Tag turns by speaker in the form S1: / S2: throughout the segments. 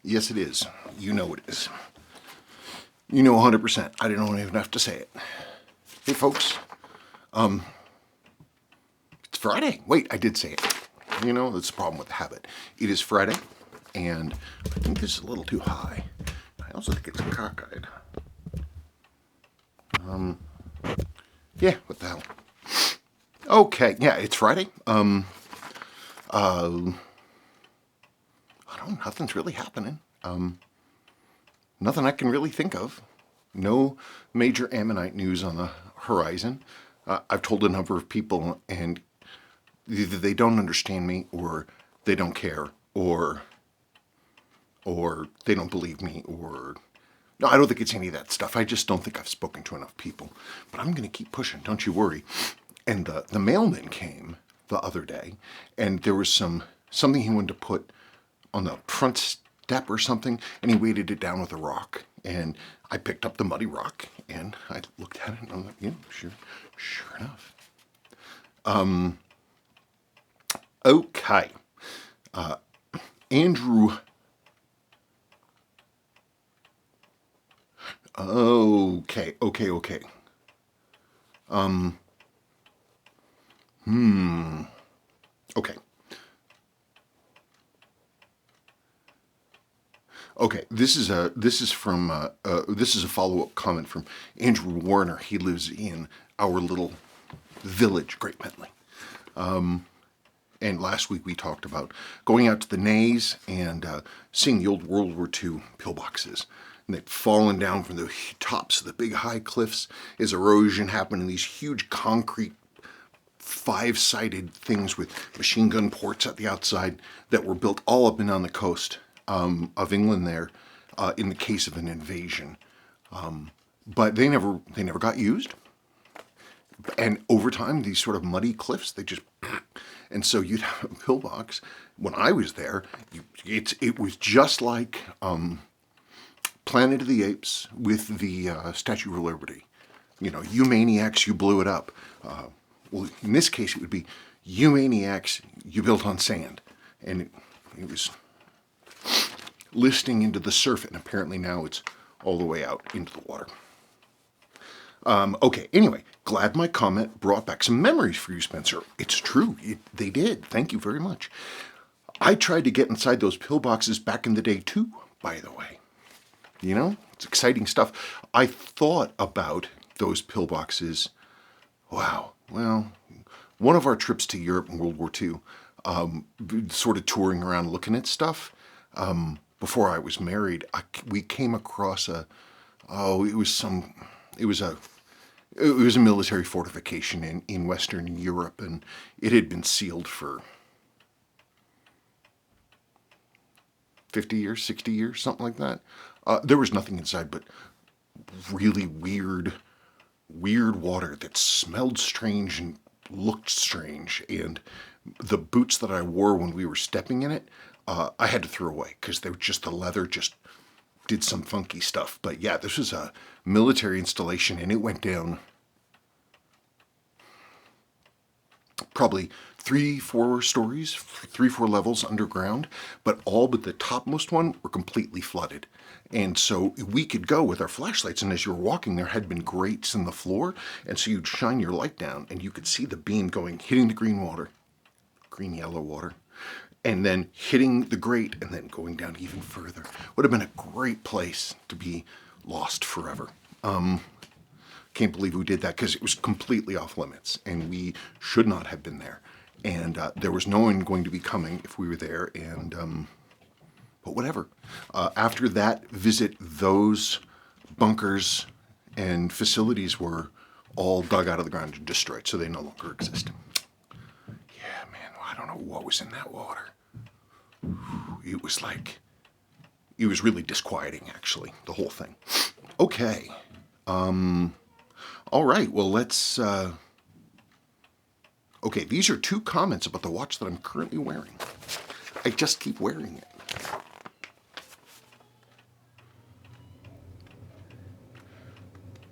S1: Yes, it is. You know it is. You know 100%. I don't even have to say it. Hey, folks. It's Friday. Wait, I did say it. You know, that's the problem with the habit. It is Friday, and I think this is a little too high. I also think it's cockeyed. Yeah, what the hell? Okay, yeah, it's Friday. I don't know, nothing's really happening. Nothing I can really think of. No major ammonite news on the horizon. I've told a number of people, and either they don't understand me, or they don't care, or they don't believe me, or... No, I don't think it's any of that stuff. I just don't think I've spoken to enough people. But I'm going to keep pushing, don't you worry. And the mailman came the other day, and there was something he wanted to put on the front step or something, and he weighted it down with a rock. And I picked up the muddy rock, and I looked at it, and I'm like, yeah, sure enough. Okay. Andrew... Okay. Okay. Okay, this is a follow-up comment from Andrew Warner. He lives in our little village, Great Bentley. And last week we talked about going out to the Nays and seeing the old World War II pillboxes. And they'd fallen down from the tops of the big high cliffs as erosion happened, in these huge concrete five-sided things with machine gun ports at the outside that were built all up and down the coast of England there in the case of an invasion. But they never got used. And over time, these sort of muddy cliffs, they just... And so you'd have a pillbox. When I was there, it was just like Planet of the Apes with the Statue of Liberty. You know, you maniacs, you blew it up. Well, in this case, it would be you maniacs, you built on sand. And it was listing into the surf, and apparently now it's all the way out into the water. Okay, anyway, glad my comment brought back some memories for you, Spencer. It's true, they did. Thank you very much. I tried to get inside those pillboxes back in the day too, by the way. You know, it's exciting stuff. I thought about those pillboxes. Wow, well, one of our trips to Europe in World War II, sort of touring around looking at stuff, before I was married, we came across it was a military fortification in Western Europe, and it had been sealed for 50 years, 60 years, something like that. There was nothing inside but really weird water that smelled strange and looked strange. And the boots that I wore when we were stepping in it, I had to throw away because they were just, the leather just did some funky stuff. But yeah, this was a military installation, and it went down probably 3-4 stories, 3-4 levels underground, but all but the topmost one were completely flooded. And so we could go with our flashlights, and as you were walking, there had been grates in the floor, and so you'd shine your light down, and you could see the beam hitting the green-yellow water, and then hitting the grate, and then going down even further. Would have been a great place to be lost forever. Can't believe we did that, because it was completely off limits, and we should not have been there. And there was no one going to be coming if we were there, and but whatever. After that visit, those bunkers and facilities were all dug out of the ground and destroyed, so they no longer exist. Yeah, man, I don't know what was in that water. It was really disquieting, actually, the whole thing. Okay. All right, well, let's... Okay, these are 2 comments about the watch that I'm currently wearing. I just keep wearing it.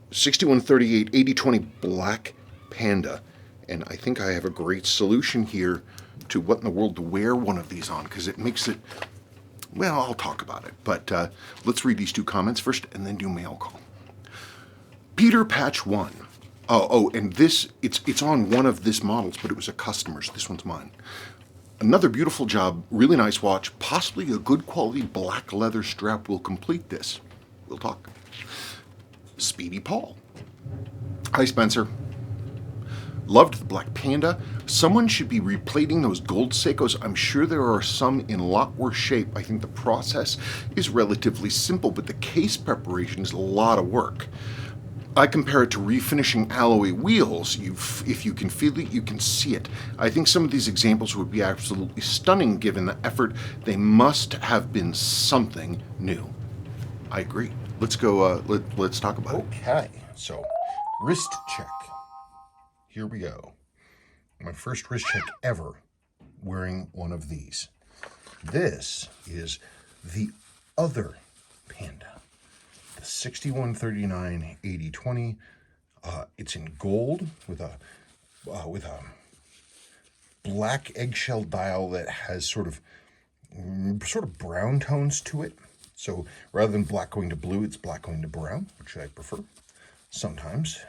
S1: $6138 8020 black Panda, and I think I have a great solution here to what in the world to wear one of these on, because it makes it Well, I'll talk about it, but let's read these 2 comments first and then do mail call. Peter Patch 1. Oh, and this, it's on one of this models, but it was a customer's. This one's mine. Another beautiful job, really nice watch, possibly a good quality black leather strap will complete this. We'll talk. Speedy Paul. Hi, Spencer. Loved the black Panda. Someone should be replating those gold Seikos. I'm sure there are some in a lot worse shape. I think the process is relatively simple, but the case preparation is a lot of work. I compare it to refinishing alloy wheels. If you can feel it, you can see it. I think some of these examples would be absolutely stunning given the effort. They must have been something new. I agree. Let's go, let's talk about it. Okay, so wrist check. Here we go. My first wrist check ever wearing one of these. This is the other Panda. 6139 8020. It's in gold with a black eggshell dial that has sort of brown tones to it. So rather than black going to blue, it's black going to brown, which I prefer sometimes.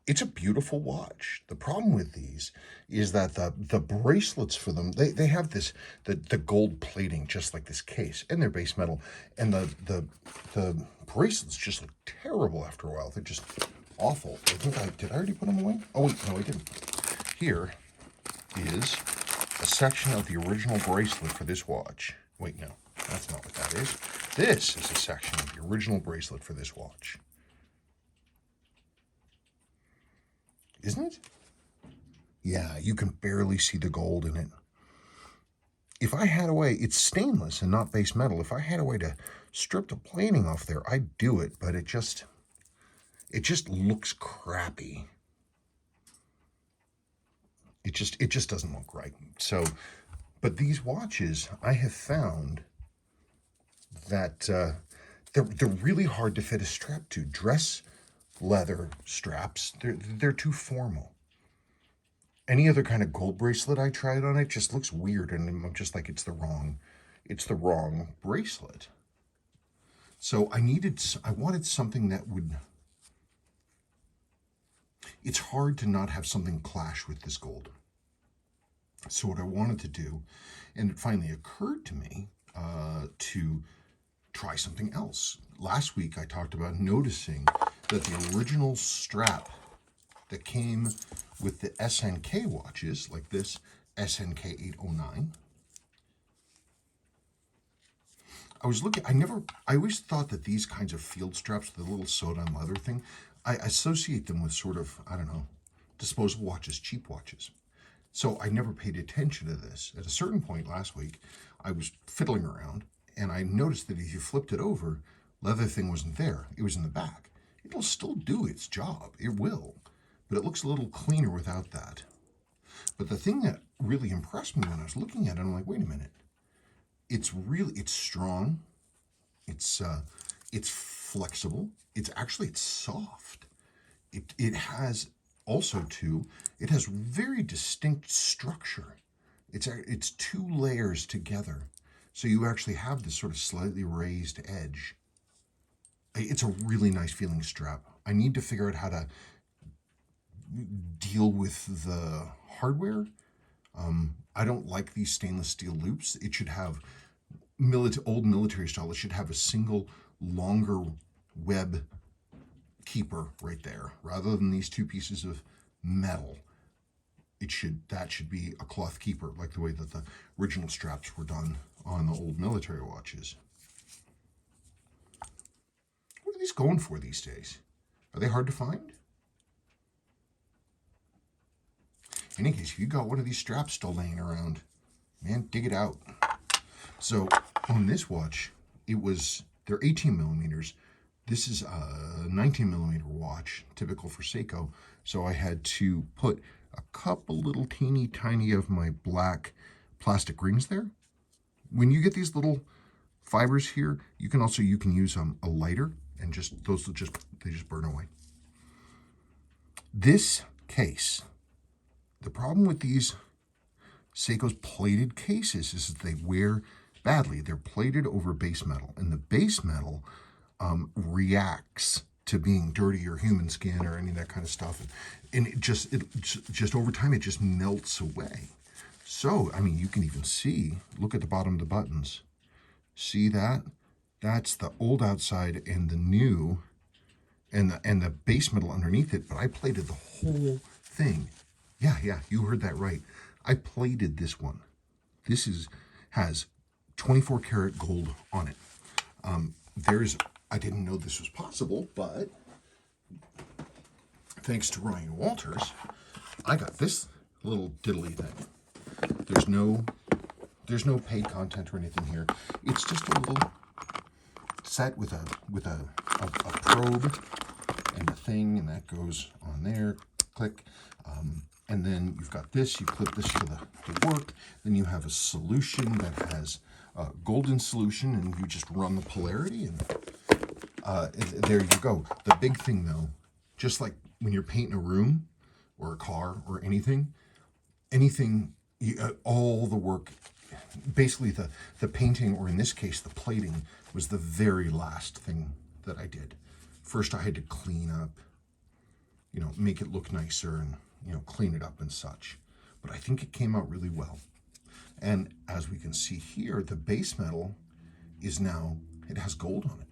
S1: It's a beautiful watch. The problem with these is that the bracelets for them, they have this, the gold plating just like this case, and they're base metal. And the bracelets just look terrible after a while. They're just awful. Did I already put them away? Oh wait, no I didn't. Here is a section of the original bracelet for this watch. Wait, no, that's not what that is. This is a section of the original bracelet for this watch. Isn't it? Yeah, you can barely see the gold in it. If I had a way, it's stainless and not base metal. If I had a way to strip the plating off there, I'd do it, but it just looks crappy. It just doesn't look right. So, but these watches, I have found that they're really hard to fit a strap to. Dress leather straps, they're too formal. Any other kind of gold bracelet I tried on it just looks weird, and I'm just like, it's the wrong bracelet. So I wanted something that would, it's hard to not have something clash with this gold. So what I wanted to do, and it finally occurred to me to try something else. Last week I talked about noticing that the original strap that came with the SNK watches, like this SNK 809, I was looking, I always thought that these kinds of field straps, the little sewed-on leather thing, I associate them with sort of, I don't know, disposable watches, cheap watches. So I never paid attention to this. At a certain point last week, I was fiddling around, and I noticed that if you flipped it over, leather thing wasn't there. It was in the back. It'll still do its job. It will. But it looks a little cleaner without that. But the thing that really impressed me when I was looking at it, I'm like, wait a minute. It's strong. It's flexible. It's soft. It has also it has very distinct structure. It's 2 layers together. So you actually have this sort of slightly raised edge. It's a really nice feeling strap. I need to figure out how to deal with the hardware. I don't like these stainless steel loops. It should have old military style. It should have a single longer web keeper right there, rather than these 2 pieces of metal. That should be a cloth keeper, like the way that the original straps were done on the old military watches. What are these going for these days? Are they hard to find? In any case, if you got one of these straps still laying around, man, dig it out. So on this watch, they're 18 millimeters. This is a 19 millimeter watch, typical for Seiko. So I had to put a couple little teeny tiny of my black plastic rings there. When you get these little fibers here, you can use a lighter, and they just burn away. This case, the problem with these Seiko's plated cases is that they wear badly. They're plated over base metal, and the base metal reacts to being dirty or human skin or any of that kind of stuff, and it just over time it just melts away. So I mean, you can even see. Look at the bottom of the buttons. See that? That's the old outside and the new, and the base metal underneath it. But I plated the whole thing. Yeah, you heard that right. I plated this one. This has 24 karat gold on it. I didn't know this was possible, but thanks to Ryan Walters, I got this little diddly thing. There's no paid content or anything here. It's just a little set with a probe and a thing, and that goes on there. Click. And then you've got this. You clip this to work. Then you have a solution that has golden solution, and you just run the polarity, and there you go. The big thing, though, just like when you're painting a room or a car or anything, all the work, basically the painting, or in this case the plating, was the very last thing that I did. First I had to clean up, make it look nicer and, clean it up and such. But I think it came out really well. And as we can see here, the base metal is now, it has gold on it.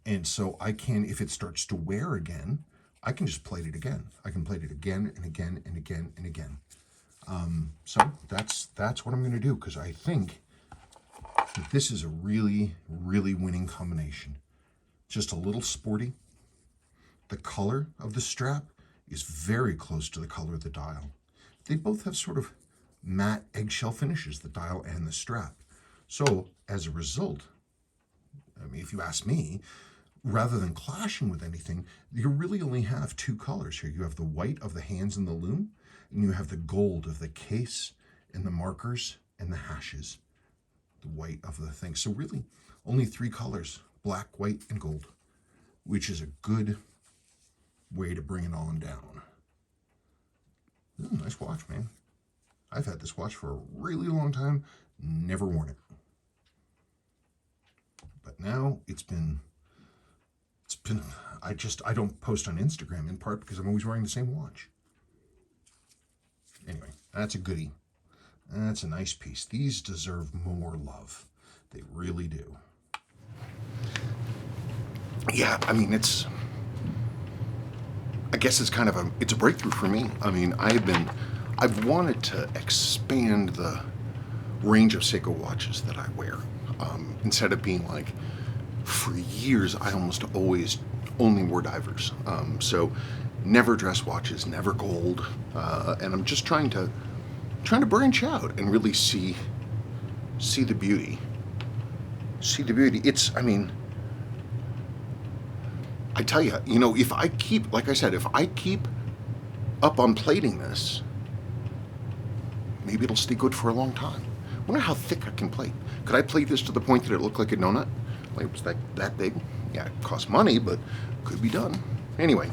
S1: And so I can, if it starts to wear again, I can just plate it again. I can plate it again and again and again and again. So that's what I'm going to do, because I think that this is a really, really winning combination. Just a little sporty. The color of the strap is very close to the color of the dial. They both have sort of matte eggshell finishes, the dial and the strap. So as a result, I mean, if you ask me, rather than clashing with anything, you really only have two colors here. You have the white of the hands and the loom, and you have the gold of the case and the markers and the hashes, the white of the thing. So really only three colors, black, white, and gold, which is a good way to bring it on down. Nice watch, man. I've had this watch for a really long time, never worn it. But now it's been, I don't post on Instagram, in part because I'm always wearing the same watch. Anyway, that's a goodie. That's a nice piece. These deserve more love. They really do. Yeah, I mean, I guess it's kind of it's a breakthrough for me. I mean, I've wanted to expand the range of Seiko watches that I wear. Instead of being like, for years, I almost always only wore divers. So never dress watches, never gold. And I'm just trying to branch out and really see the beauty. See the beauty. I mean, I tell you, if I keep, like I said, if I keep up on plating this, maybe it'll stay good for a long time. I wonder how thick I can plate. Could I plate this to the point that it looked like a donut? Like it was that big? Yeah, it costs money, but could be done. Anyway,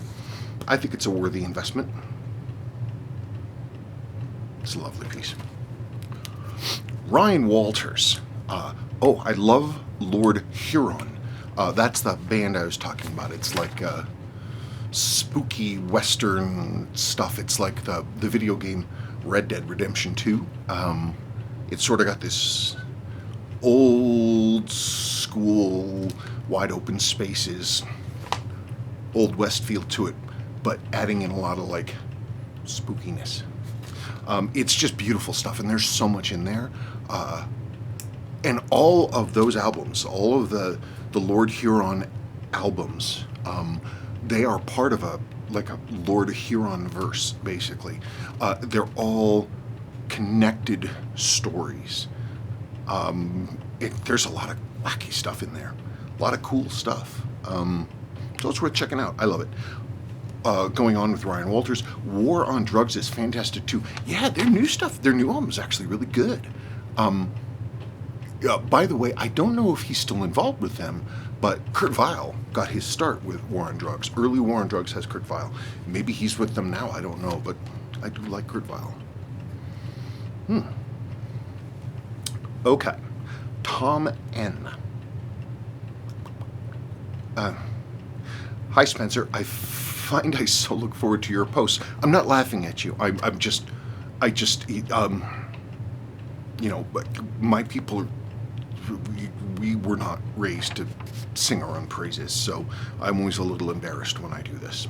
S1: I think it's a worthy investment. It's a lovely piece. Ryan Walters. I love Lord Huron. That's the band I was talking about. It's like spooky Western stuff. It's like the video game Red Dead Redemption 2. It's sort of got this old school, wide open spaces, Old West feel to it, but adding in a lot of like spookiness. It's just beautiful stuff, and there's so much in there. And all of those albums, all of the Lord Huron albums, they are part of a Lord Huron verse, basically. They're all connected stories. There's a lot of wacky stuff in there, a lot of cool stuff. So it's worth checking out. I love it. Going on with Ryan Walters, War on Drugs is fantastic too. Yeah, their new album is actually really good. By the way, I don't know if he's still involved with them, but Kurt Weill got his start with War on Drugs. Early War on Drugs has Kurt Weill. Maybe he's with them now, I don't know, but I do like Kurt Weill. Okay. Tom N. Hi, Spencer. I find I so look forward to your posts. I'm not laughing at you. I just, you know, my people, we were not raised to sing our own praises, so I'm always a little embarrassed when I do this.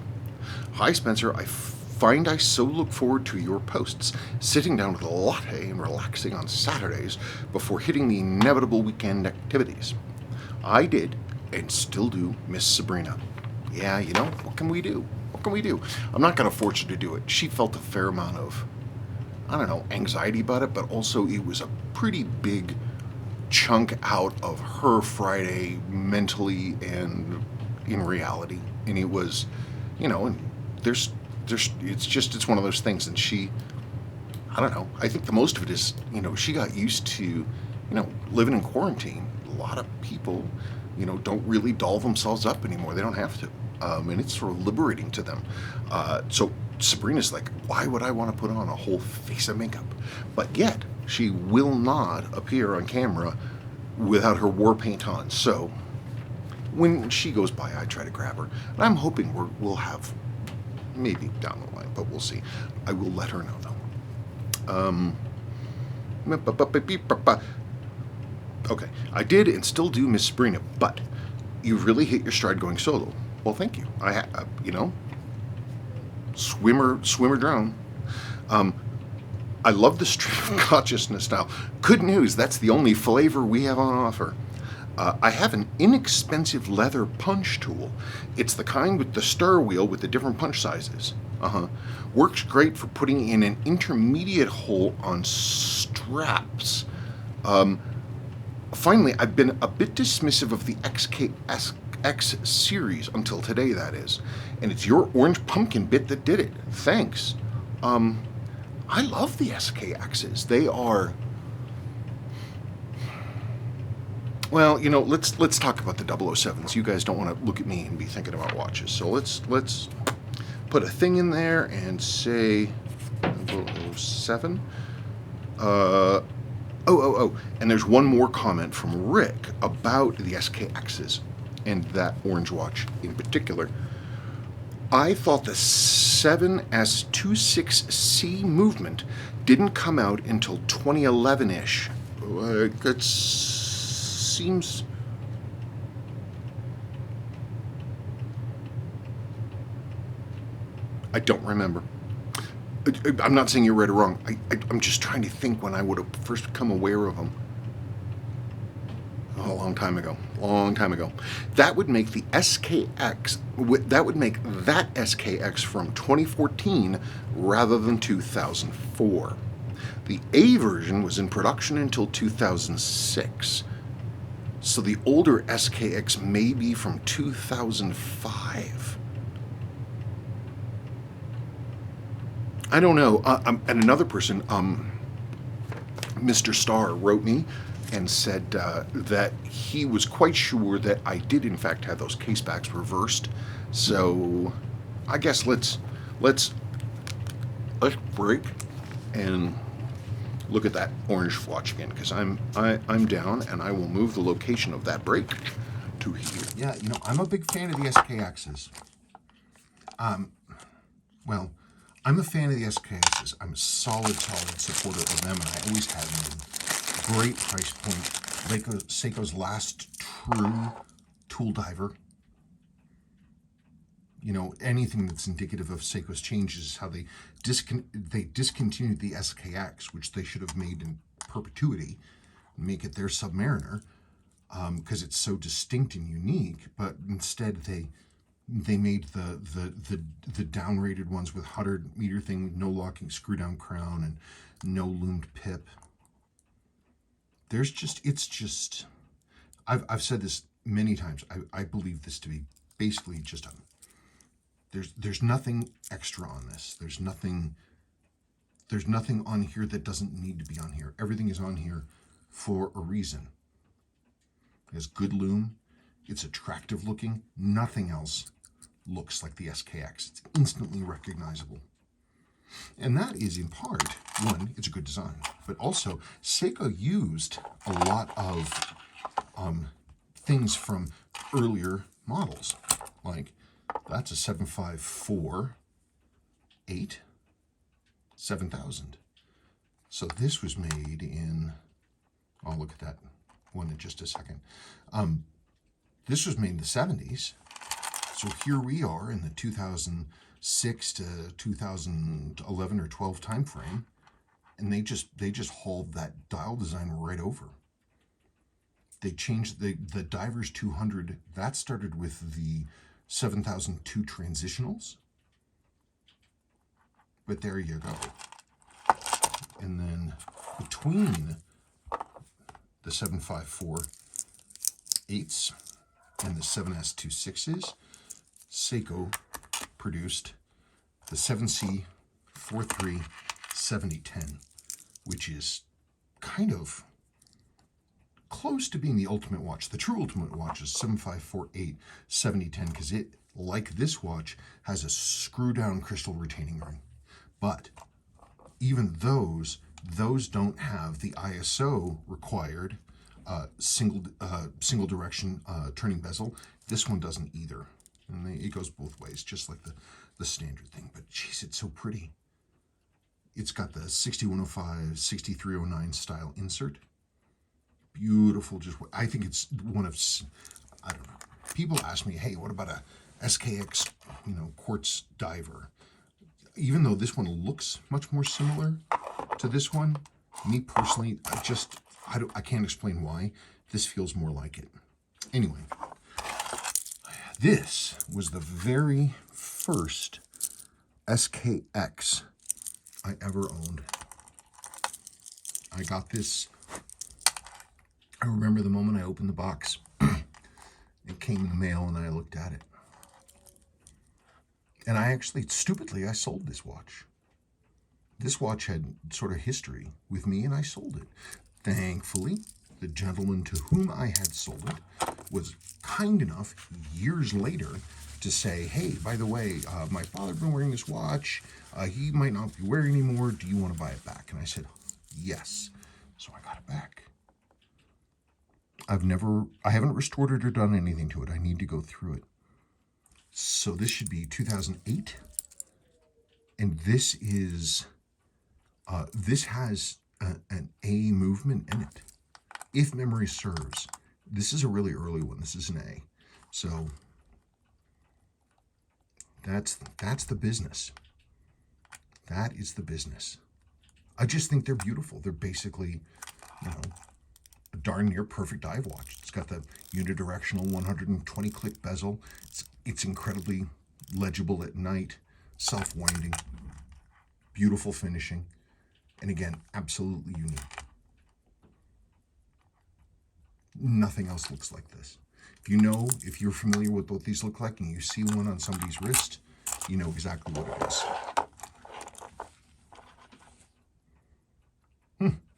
S1: Hi, Spencer. I find I so look forward to your posts, sitting down with a latte and relaxing on Saturdays before hitting the inevitable weekend activities. I did, and still do, miss Sabrina. Yeah, you know, what can we do? What can we do? I'm not going to force her to do it. She felt a fair amount of, I don't know, anxiety about it, but also it was a pretty big chunk out of her Friday mentally and in reality. And it was, you know, and it's one of those things. And she, I don't know, I think the most of it is, you know, she got used to, you know, living in quarantine. A lot of people, you know, don't really doll themselves up anymore. They don't have to. And it's sort of liberating to them. So Sabrina's like, why would I want to put on a whole face of makeup? But yet, she will not appear on camera without her war paint on. So when she goes by, I try to grab her. And I'm hoping we'll have, maybe down the line, but we'll see. I will let her know, though. Okay, I did and still do miss Sabrina, but you've really hit your stride going solo. Well, thank you. You know, swimmer drown. I love the stream of consciousness now. Good news, that's the only flavor we have on offer. I have an inexpensive leather punch tool. It's the kind with the stir wheel with the different punch sizes. Works great for putting in an intermediate hole on straps. Finally, I've been a bit dismissive of the SKX series until today, that is. And it's your orange pumpkin bit that did it. Thanks. I love the SKXs. They are... Well, you know, let's talk about the 007s. You guys don't want to look at me and be thinking about watches. So let's put a thing in there and say 007. And there's one more comment from Rick about the SKXs and that orange watch in particular. I thought the 7S26C movement didn't come out until 2011-ish. It seems... I don't remember. I'm not saying you're right or wrong. I'm just trying to think when I would have first become aware of them. Oh, a long time ago. That would make the SKX, that would make that SKX from 2014 rather than 2004. The A version was in production until 2006. So the older SKX may be from 2005. I don't know. And another person, Mr. Starr, wrote me and said that he was quite sure that I did in fact have those casebacks reversed. So I guess let's break and look at that orange watch again, because I'm down, and I will move the location of that break to here. Yeah, you know, I'm a big fan of the SKXs. Well, I'm a fan of the SKXs. I'm a solid supporter of them, and I always have been. Great price point. Seiko's last true tool diver. You know, anything that's indicative of Seiko's changes is how they discontinued the SKX, which they should have made in perpetuity, and make it their Submariner, because it's so distinct and unique. But instead, they made the down-rated ones with 100-meter thing, no locking screw-down crown, and no loomed pip. I've said this many times. I believe this to be basically just there's nothing extra on this. There's nothing on here that doesn't need to be on here. Everything is on here for a reason. It has good loom. It's attractive looking. Nothing else looks like the SKX. It's instantly recognizable. And that is in part, one, it's a good design, but also Seiko used a lot of things from earlier models. Like, that's a 7548 7000. So this was made in, I'll look at that one in just a second. This was made in the 70s. So here we are in the 2006 to 2011 or 12 time frame, and they just hauled that dial design right over. They changed the Divers 200. That started with the 7002 transitionals. But there you go. And then between the 754.8s and the 7S26s, Seiko produced the 7C 43 7010, which is kind of close to being the ultimate watch. The true ultimate watch is 7548 7010 because it, like this watch, has a screw-down crystal retaining ring. But even those don't have the ISO required single direction turning bezel. This one doesn't either. And it goes both ways, just like the standard thing. But geez, it's so pretty. It's got the 6105, 6309 style insert. Beautiful. Just, I think it's one of, I don't know. People ask me, hey, what about a SKX, quartz diver? Even though this one looks much more similar to this one, me personally, I can't explain why. This feels more like it. Anyway, this was the very first SKX I ever owned. I got this, I remember the moment I opened the box. It came in the mail and I looked at it. And I actually, stupidly, I sold this watch. This watch had sort of history with me and I sold it. Thankfully, the gentleman to whom I had sold it was kind enough years later to say, hey, by the way, my father's been wearing this watch. He might not be wearing it anymore. Do you want to buy it back? And I said, yes. So I got it back. I haven't restored it or done anything to it. I need to go through it. So this should be 2008. And this is, this has an A movement in it. If memory serves, this is a really early one. This is an A. So that's the business. That is the business. I just think they're beautiful. They're basically, a darn near perfect dive watch. It's got the unidirectional 120 click bezel. It's incredibly legible at night, self-winding, beautiful finishing, and again, absolutely unique. Nothing else looks like this. If you're familiar with what these look like and you see one on somebody's wrist, you know exactly what it is.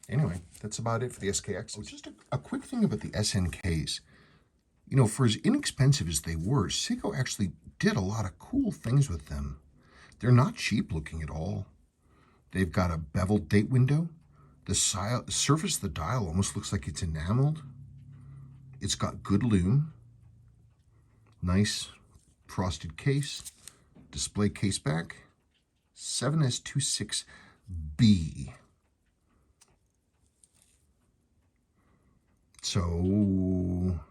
S1: Anyway, that's about it for the SKX. Oh, just a quick thing about the SNKs. For as inexpensive as they were, Seiko actually did a lot of cool things with them. They're not cheap looking at all. They've got a beveled date window. The surface of the dial almost looks like it's enameled. It's got good lume. Nice frosted case. Display case back. 7S26B. So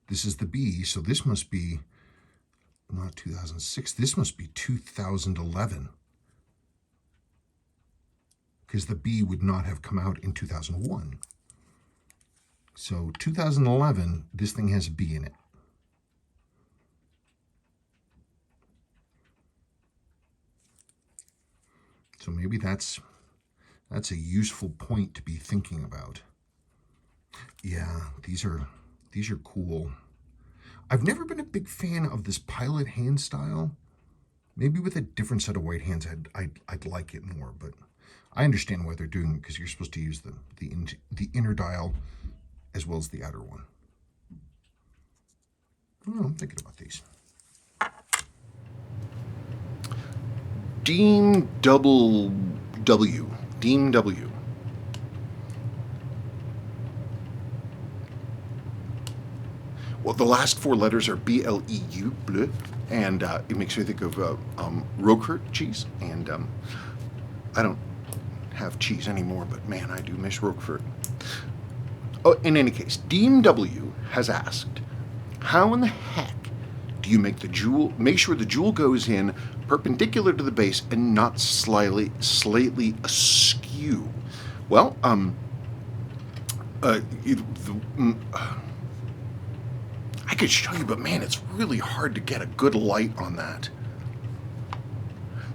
S1: this is the B, so this must be not 2006, this must be 2011. Because the B would not have come out in 2001. So 2011, this thing has a B in it. So maybe that's a useful point to be thinking about. Yeah, these are cool. I've never been a big fan of this pilot hand style. Maybe with a different set of white hands, I'd like it more. But I understand why they're doing it because you're supposed to use the inner dial as well as the outer one. I don't know, I'm thinking about these. Deem double W. Deem W. Well, the last four letters are BLEU, bleu, and it makes me think of Roquefort cheese. And I don't have cheese anymore, but man, I do miss Roquefort. Oh, in any case, Deem W has asked, how in the heck do you make the jewel, make sure the jewel goes in perpendicular to the base and not slightly askew? Well, I could show you, but man, it's really hard to get a good light on that.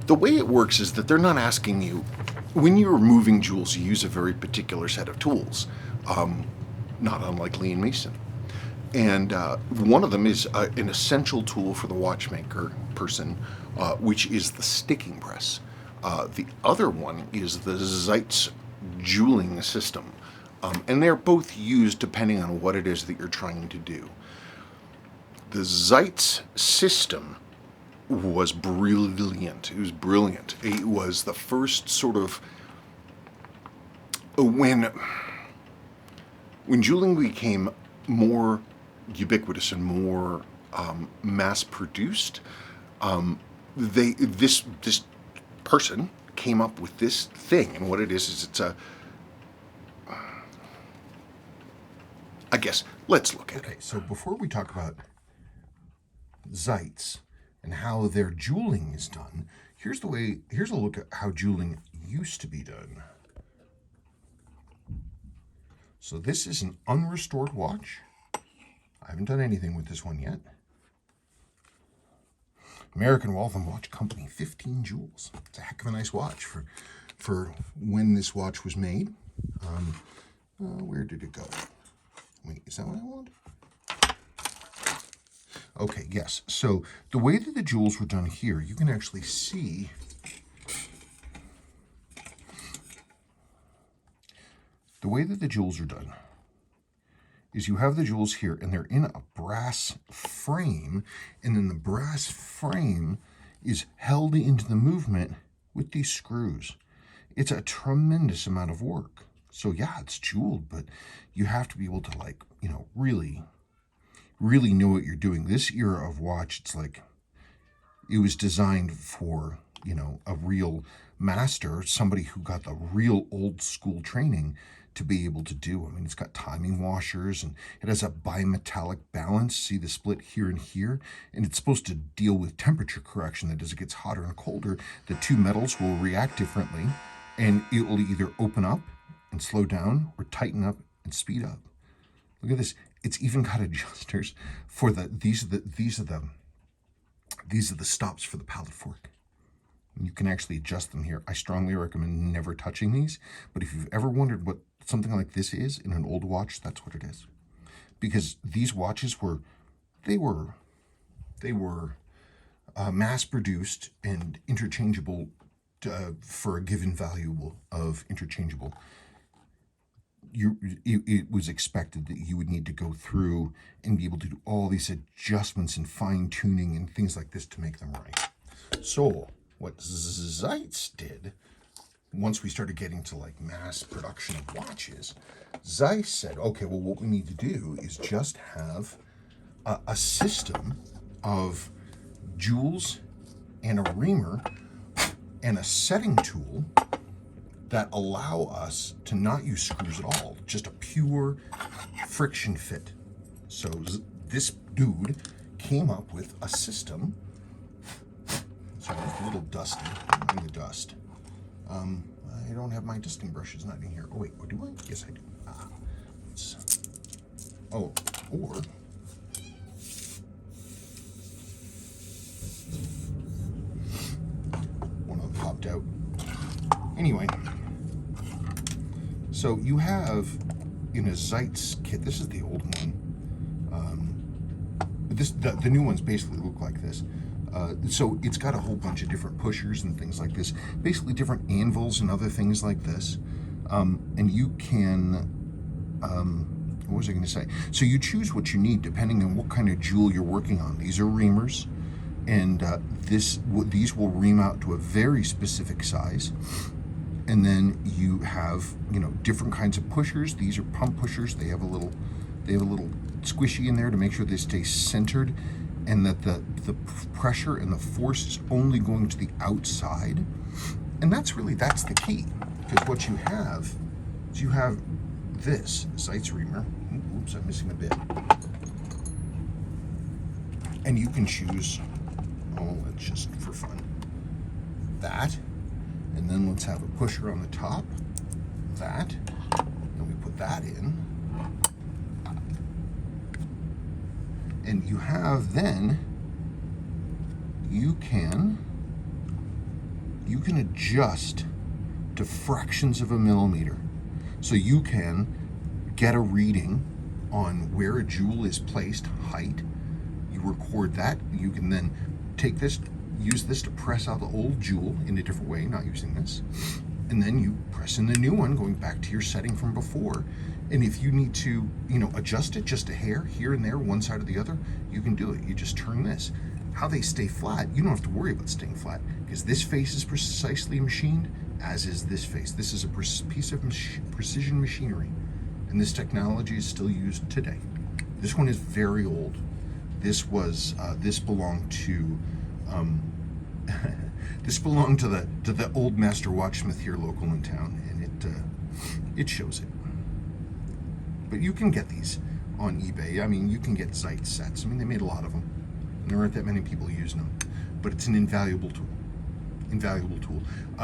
S1: The way it works is that they're not asking you, when you're removing jewels, you use a very particular set of tools, not unlike Lee and Mason. And one of them is an essential tool for the watchmaker person, which is the sticking press. The other one is the Seitz jeweling system. And they're both used depending on what it is that you're trying to do. The Seitz system was brilliant. It was brilliant. It was the first sort of, when jeweling became more ubiquitous and more mass-produced, this person came up with this thing, and what it is it's a, I guess, let's look at it. Okay, so before we talk about Seitz and how their jeweling is done, here's a look at how jeweling used to be done. So this is an unrestored watch. I haven't done anything with this one yet. American Waltham Watch Company, 15 jewels. It's a heck of a nice watch for when this watch was made. Where did it go? Wait, is that what I want? Okay, yes. So the way that the jewels were done here, you can actually see the way that the jewels are done is you have the jewels here, and they're in a brass frame, and then the brass frame is held into the movement with these screws. It's a tremendous amount of work. So yeah, it's jeweled, but you have to be able to, like, you know, really know what you're doing. This era of watch, it's like, it was designed for, you know, a real master, somebody who got the real old school training to be able to do. I mean, it's got timing washers, and it has a bimetallic balance. See the split here and here? And it's supposed to deal with temperature correction, that as it gets hotter and colder, the two metals will react differently, and it will either open up and slow down or tighten up and speed up. Look at this. It's even got adjusters for these are the stops for the pallet fork. You can actually adjust them here. I strongly recommend never touching these, but if you've ever wondered what something like this is in an old watch, that's what it is. Because these watches were mass-produced and interchangeable for a given value of interchangeable. It was expected that you would need to go through and be able to do all these adjustments and fine-tuning and things like this to make them right. So what Seitz did, once we started getting to like mass production of watches, Seitz said, okay, well, what we need to do is just have a system of jewels and a reamer and a setting tool that allow us to not use screws at all, just a pure friction fit. So this dude came up with a system. Sorry, it's a little dusty. In the dust. I don't have my dusting brushes, not in here. Oh wait, do I? Yes, I do. Or one of them popped out. Anyway, so you have in a Seitz kit. This is the old one. The new ones basically look like this. So it's got a whole bunch of different pushers and things like this, basically different anvils and other things like this. And you can, what was I going to say? So you choose what you need depending on what kind of jewel you're working on. These are reamers. And these will ream out to a very specific size. And then you have, different kinds of pushers. These are pump pushers. They have a little squishy in there to make sure they stay centered, and that the pressure and the force is only going to the outside. And that's the key, because what you have is you have this Seitz reamer. Oops, I'm missing a bit. And you can choose, let's just for fun, that. And then let's have a pusher on the top, that, and we put that in. And you have then, you can adjust to fractions of a millimeter. So you can get a reading on where a jewel is placed, height. You record that. You can then take this, use this to press out the old jewel in a different way, not using this. And then you press in the new one, going back to your setting from before. And if you need to, adjust it just a hair here and there, one side or the other, you can do it. You just turn this. How they stay flat, you don't have to worry about staying flat, because this face is precisely machined, as is this face. This is a piece of precision machinery, and this technology is still used today. This one is very old. This was this belonged to this belonged to the old master watchsmith here local in town, and it shows it. But you can get these on eBay. I mean, you can get Seitz sets. I mean, they made a lot of them, and there aren't that many people using them. But it's an invaluable tool. Invaluable tool.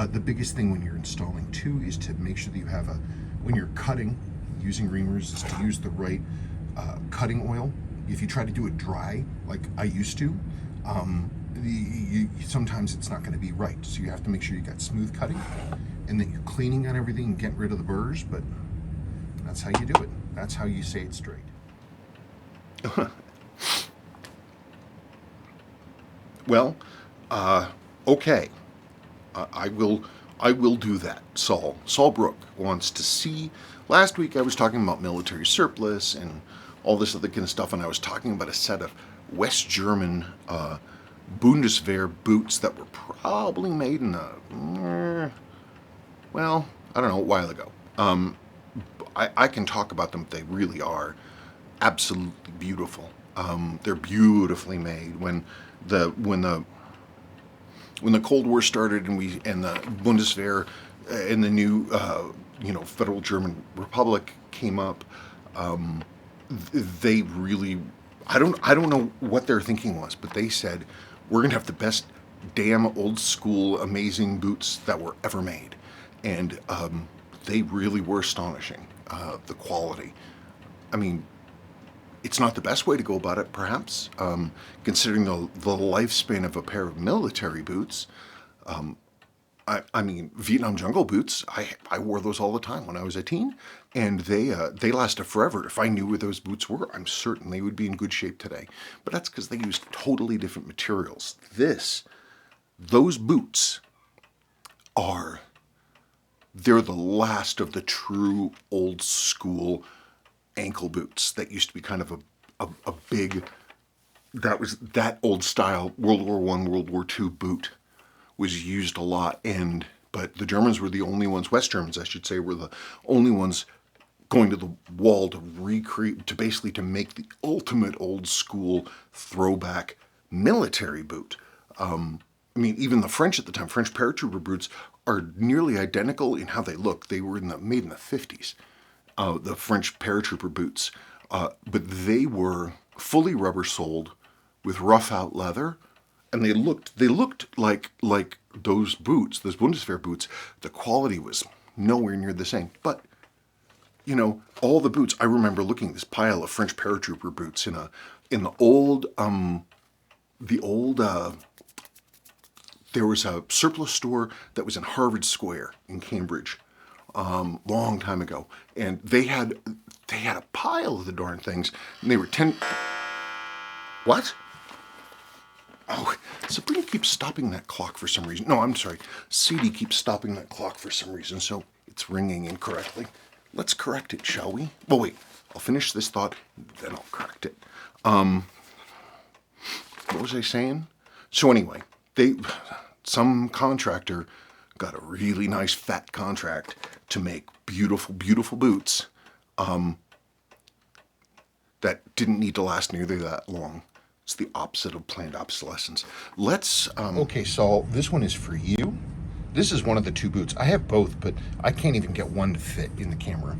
S1: The biggest thing when you're installing too is to make sure that you have when you're cutting using reamers, is to use the right cutting oil. If you try to do it dry, like I used to, sometimes it's not going to be right. So you have to make sure you got smooth cutting, and that you're cleaning on everything and getting rid of the burrs. But that's how you do it. That's how you say it straight. Well, okay. I will do that. Saul Brook wants to see. Last week I was talking about military surplus and all this other kind of stuff, and I was talking about a set of West German Bundeswehr boots that were probably made in a while ago. I can talk about them. They really are absolutely beautiful. They're beautifully made. When the Cold War started and the Bundeswehr and the new Federal German Republic came up, they really, I don't know what their thinking was, but they said, we're gonna have the best damn old school amazing boots that were ever made. And they really were astonishing, the quality. I mean, it's not the best way to go about it, perhaps, considering the lifespan of a pair of military boots. I mean, Vietnam jungle boots, I wore those all the time when I was a teen, and they lasted forever. If I knew where those boots were, I'm certain they would be in good shape today. But that's because they used totally different materials. Those boots they're the last of the true old school ankle boots that used to be kind of a big, that old style World War I, World War II boot was used a lot. But the Germans were the only ones, West Germans I should say, were the only ones going to the wall to recreate, to make the ultimate old school throwback military boot. I mean, even the French at the time, French paratrooper boots are nearly identical in how they look. They were made in the 50s, the French paratrooper boots. But they were fully rubber soled with rough out leather, and they looked like those boots, those Bundeswehr boots. The quality was nowhere near the same. But all the boots, I remember looking at this pile of French paratrooper boots in the old there was a surplus store that was in Harvard Square in Cambridge, long time ago, and they had a pile of the darn things, and they were 10. What? Oh, Sabrina keeps stopping that clock for some reason. No, I'm sorry. CD keeps stopping that clock for some reason, so it's ringing incorrectly. Let's correct it, shall we? Well, wait. I'll finish this thought, then I'll correct it. What was I saying? So anyway, some contractor got a really nice fat contract to make beautiful, beautiful boots that didn't need to last nearly that long. It's the opposite of planned obsolescence. Let's, okay, so this one is for you. This is one of the two boots. I have both, but I can't even get one to fit in the camera.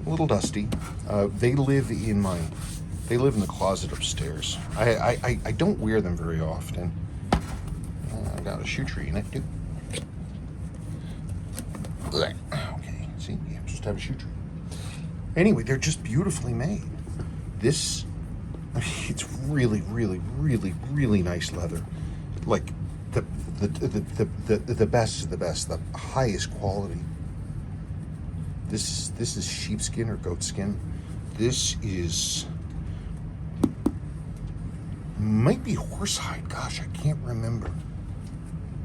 S1: A little dusty. They live in the closet upstairs. I don't wear them very often. I got a shoe tree in it too. Okay, see, you just have a shoe tree. Anyway, they're just beautifully made. This, it's really, really, really, really nice leather. Like the best of the best, the highest quality. This is sheepskin or goat skin. This is might be horsehide. Gosh, I can't remember.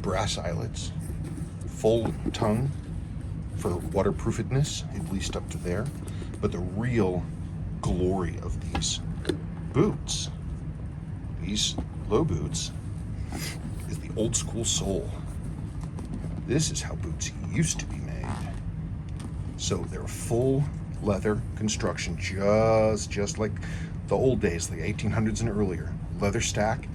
S1: Brass eyelets, full tongue for waterproofedness, at least up to there. But the real glory of these boots, these low boots, is the old school sole. This is how boots used to be made. So they're full leather construction, just like the old days, the 1800s and earlier. Leather stack,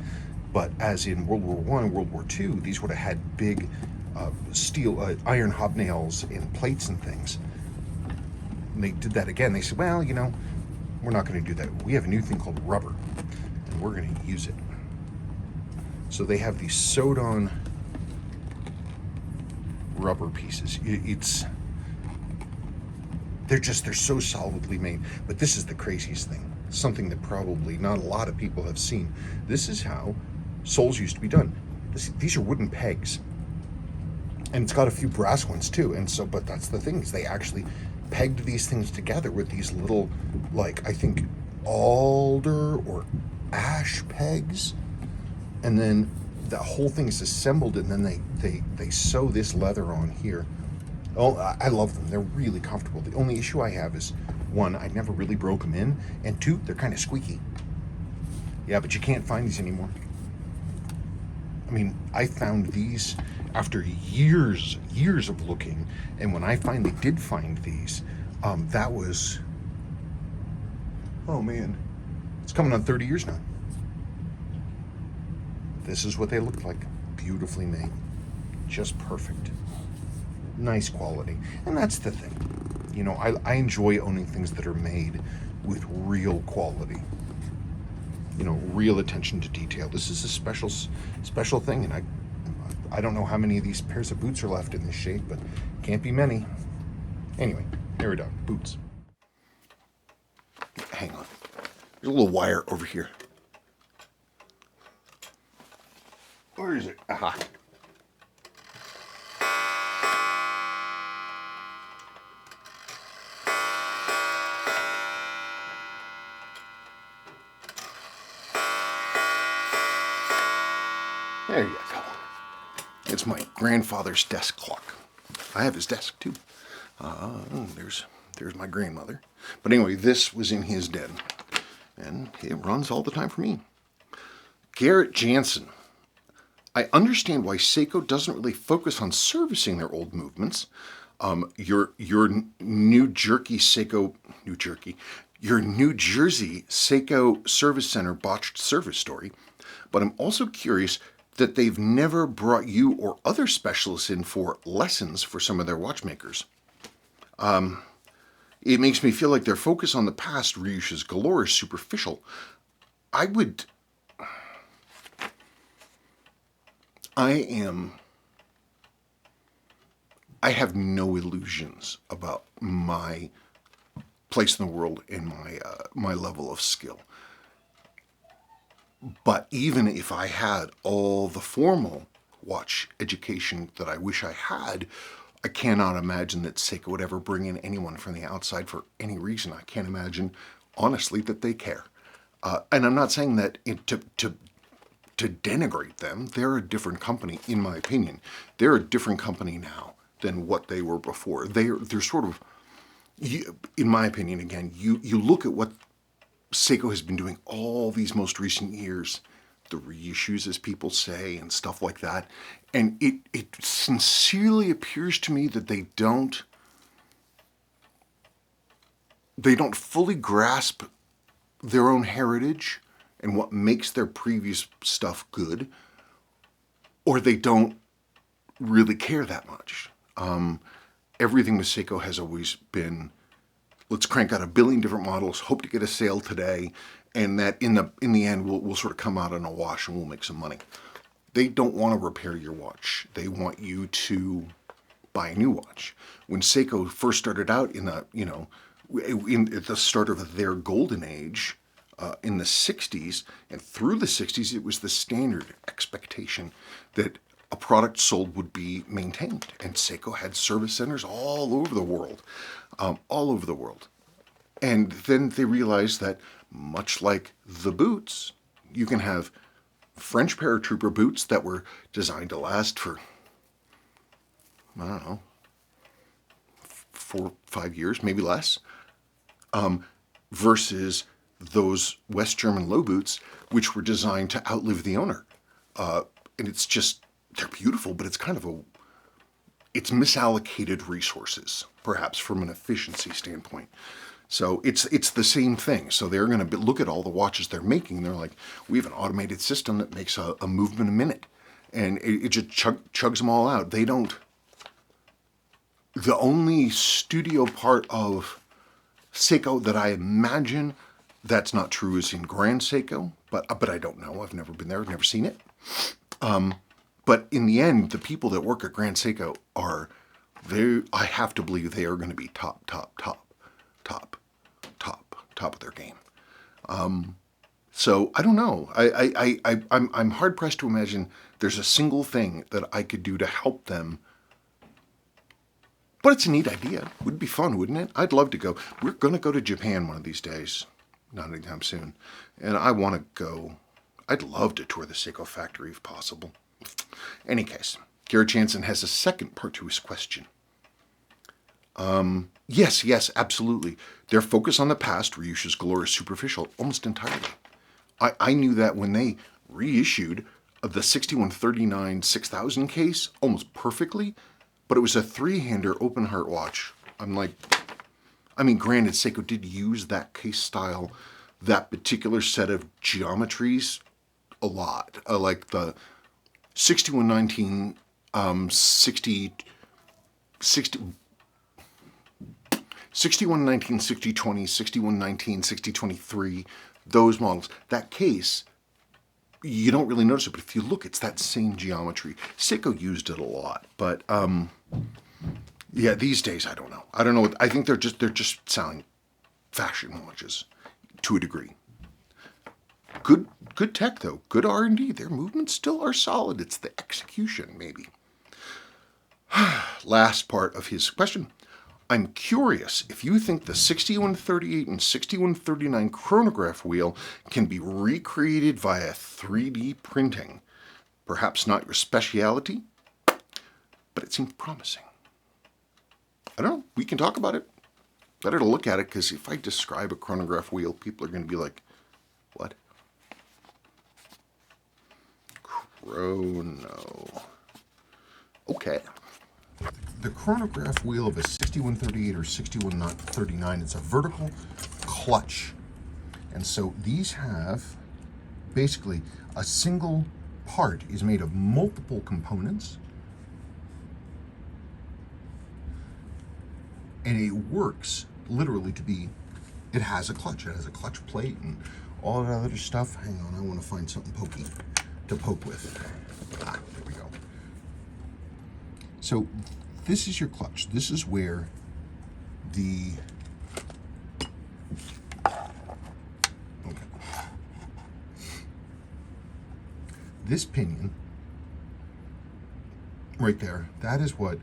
S1: but as in World War I and World War II, these would have had big steel, iron hobnails and plates and things. And they did that again. They said, well, you know, we're not going to do that. We have a new thing called rubber, and we're going to use it. So they have these sewed-on rubber pieces. They're so solidly made. But this is the craziest thing. Something that probably not a lot of people have seen. This is how soles used to be done. These are wooden pegs. And it's got a few brass ones too. And so, but that's the thing, is they actually pegged these things together with these little, like, I think alder or ash pegs. And then the whole thing is assembled, and then they sew this leather on here. Oh, I love them. They're really comfortable. The only issue I have is, one, I never really broke them in, and two, they're kind of squeaky. Yeah, but you can't find these anymore. I mean, I found these after years of looking, and when I finally did find these, that was, oh man, it's coming on 30 years now. This is what they look like. Beautifully made. Just perfect. Nice quality. And that's the thing. You know, I enjoy owning things that are made with real quality. You know, real attention to detail. This is a special thing, and I don't know how many of these pairs of boots are left in this shape, but can't be many. Anyway, there we go. Boots. Hang on. There's a little wire over here. Where is it? Aha. There you go. It's my grandfather's desk clock. I have his desk too. There's my grandmother. But anyway, this was in his den, and it runs all the time for me. Garrett Jansen. I understand why Seiko doesn't really focus on servicing their old movements. Your New Jersey Seiko Service Center botched service story. But I'm also curious that they've never brought you or other specialists in for lessons for some of their watchmakers. It makes me feel like their focus on the past, reissues galore, is superficial. I have no illusions about my place in the world and my level of skill. But even if I had all the formal watch education that I wish I had, I cannot imagine that Seiko would ever bring in anyone from the outside for any reason. I can't imagine, honestly, that they care. And I'm not saying that to denigrate them. They're a different company, in my opinion. They're a different company now than what they were before. They're sort of, in my opinion, again, you look at what Seiko has been doing all these most recent years, the reissues, as people say, and stuff like that. And it sincerely appears to me that they don't fully grasp their own heritage and what makes their previous stuff good, or they don't really care that much. Everything with Seiko has always been, let's crank out 1 billion different models, hope to get a sale today, and that in the end we'll sort of come out on a wash and we'll make some money. They don't want to repair your watch. They want you to buy a new watch. When Seiko first started out at the start of their golden age, in the 60s and through the 60s, it was the standard expectation that a product sold would be maintained. And Seiko had service centers all over the world. And then they realized that, much like the boots, you can have French paratrooper boots that were designed to last for, I don't know, 4 or 5 years, maybe less, versus those West German low boots, which were designed to outlive the owner. And it's just, they're beautiful, but it's kind of it's misallocated resources, perhaps from an efficiency standpoint. So it's the same thing. So they're going to look at all the watches they're making, and they're like, we have an automated system that makes a movement a minute. And it just chugs them all out. They don't, the only studio part of Seiko that I imagine that's not true is in Grand Seiko, but I don't know. I've never been there. I've never seen it. But in the end, the people that work at Grand Seiko I have to believe they are going to be top of their game. So I don't know. I'm hard pressed to imagine there's a single thing that I could do to help them. But it's a neat idea. Would be fun, wouldn't it? I'd love to go. We're going to go to Japan one of these days. Not anytime soon. And I want to go. I'd love to tour the Seiko factory if possible. Any case, Garrett Jansen has a second part to his question. Yes, absolutely. Their focus on the past reissues galore is superficial almost entirely. I knew that when they reissued the 6139 6000 case almost perfectly, but it was a 3-hander open heart watch. Granted, Seiko did use that case style, that particular set of geometries a lot. Like the 6119 6119 6020, 6119 6023, those models. That case, you don't really notice it, but if you look, it's that same geometry. Seiko used it a lot, but yeah, these days I don't know. I think they're just selling fashion watches to a degree. Good tech though, good R&D. Their movements still are solid. It's the execution, maybe. Last part of his question. I'm curious if you think the 6138 and 6139 chronograph wheel can be recreated via 3D printing. Perhaps not your specialty, but it seems promising. I don't know. We can talk about it. Better to look at it, because if I describe a chronograph wheel, people are going to be like, what? Chrono. Okay. The chronograph wheel of a 6138 or 6139, it's a vertical clutch. And so these have basically a single part is made of multiple components. And it works literally to be, it has a clutch. It has a clutch plate and all that other stuff. Hang on, I want to find something pokey to poke with. There we go. So this is your clutch. This is where the, this pinion right there, that is what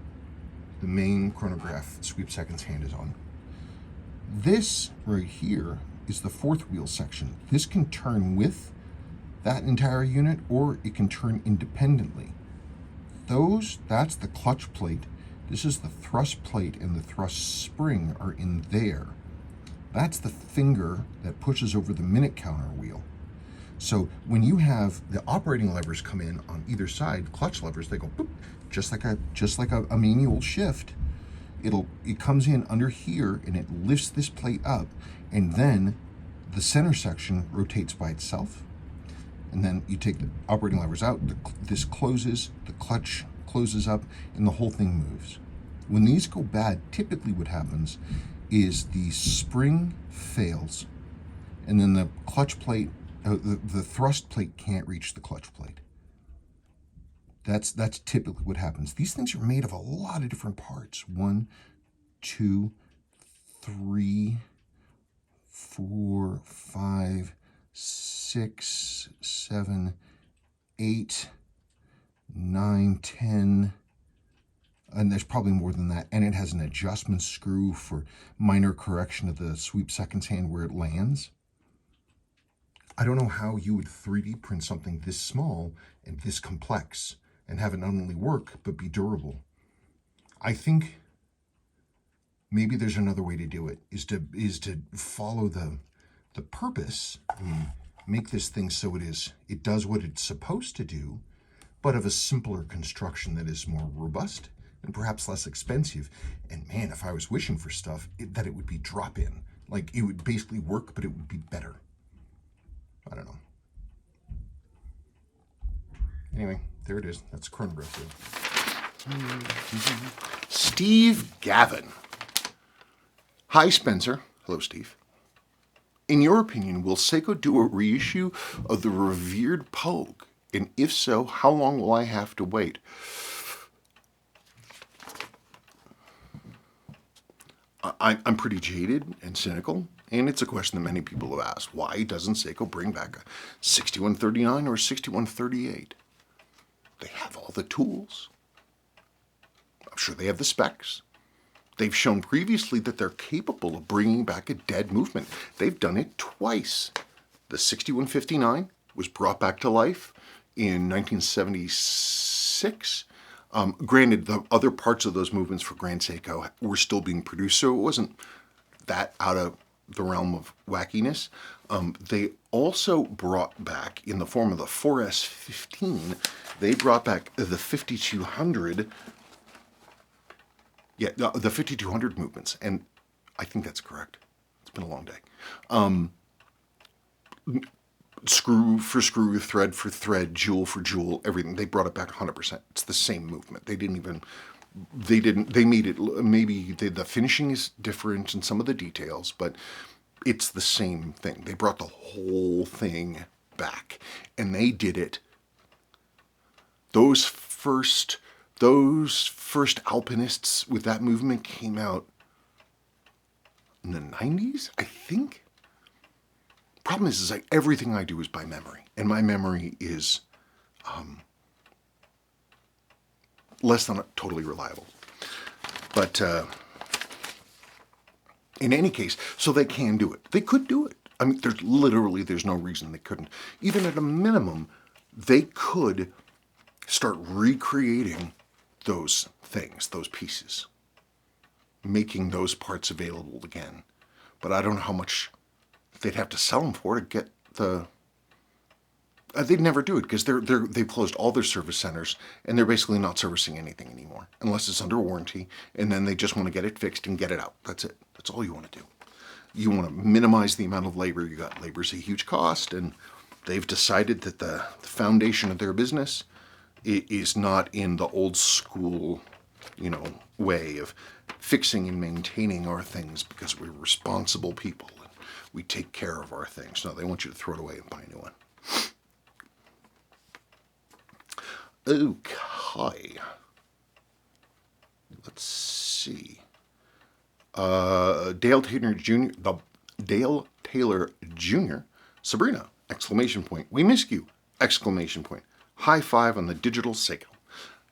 S1: the main chronograph sweep seconds hand is on. This right here is the fourth wheel section. This can turn with that entire unit, or it can turn independently. That's the clutch plate. This is the thrust plate, and the thrust spring are in there. That's the finger that pushes over the minute counter wheel. So when you have the operating levers come in on either side, clutch levers, they go boop, just like a manual shift. It comes in under here and it lifts this plate up, and then the center section rotates by itself. And then you take the operating levers out, this closes, the clutch closes up, and the whole thing moves. When these go bad, typically what happens is the spring fails, and then the clutch plate, the thrust plate can't reach the clutch plate. That's typically what happens. These things are made of a lot of different parts. 1, 2, 3, 4, 5, 6, 7, 8, 9, 10, and there's probably more than that. And it has an adjustment screw for minor correction of the sweep seconds hand where it lands. I don't know how you would 3D print something this small and this complex and have it not only work, but be durable. I think maybe there's another way to do it, is to follow the purpose and make this thing so it does what it's supposed to do, but of a simpler construction that is more robust and perhaps less expensive. And man, if I was wishing for stuff, that it would be drop-in. Like, it would basically work, but it would be better. I don't know. Anyway, there it is. That's Chronograph. Steve Gavin. Hi, Spencer. Hello, Steve. In your opinion, will Seiko do a reissue of the revered Pogue? And if so, how long will I have to wait? I'm pretty jaded and cynical, and it's a question that many people have asked. Why doesn't Seiko bring back a 6139 or a 6138? They have all the tools. I'm sure they have the specs. They've shown previously that they're capable of bringing back a dead movement. They've done it twice. The 6159 was brought back to life in 1976. Granted, the other parts of those movements for Grand Seiko were still being produced, so it wasn't that out of the realm of wackiness. They also brought back, in the form of the 4S15, they brought back the 5200. Yeah, the 5200 movements, and I think that's correct. It's been a long day. Screw for screw, thread for thread, jewel for jewel, everything. They brought it back 100%. It's the same movement. They made it, maybe the finishing is different in some of the details, but it's the same thing. They brought the whole thing back, and they did it. Those first alpinists with that movement came out in the 90s, I think. Problem is like everything I do is by memory, and my memory is less than totally reliable. But in any case, so they can do it. They could do it. I mean, there's no reason they couldn't. Even at a minimum, they could start recreating those things, those pieces, making those parts available again. But I don't know how much they'd have to sell them for to get the... they'd never do it, because they've closed all their service centers, and they're basically not servicing anything anymore, unless it's under warranty, and then they just want to get it fixed and get it out. That's it. That's all you want to do. You want to minimize the amount of labor you got. Labor's a huge cost, and they've decided that the foundation of their business is not in the old school, way of fixing and maintaining our things because we're responsible people and we take care of our things. No, they want you to throw it away and buy a new one. Okay. Let's see. Dale Taylor Jr. Sabrina! Exclamation point. We missed you! Exclamation point. High five on the digital Seiko.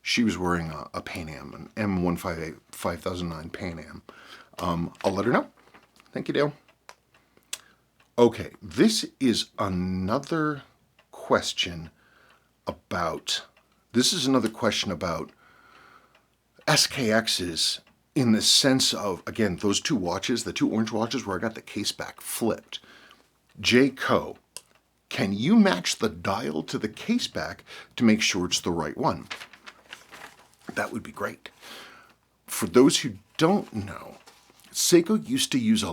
S1: She was wearing a Pan Am, an M158 5009 Pan Am. I'll let her know. Thank you, Dale. Okay, this is another question about SKXs, in the sense of, again, those two watches, the two orange watches where I got the case back flipped. J. Co. Can you match the dial to the case back to make sure it's the right one? That would be great. For those who don't know, Seiko used to use a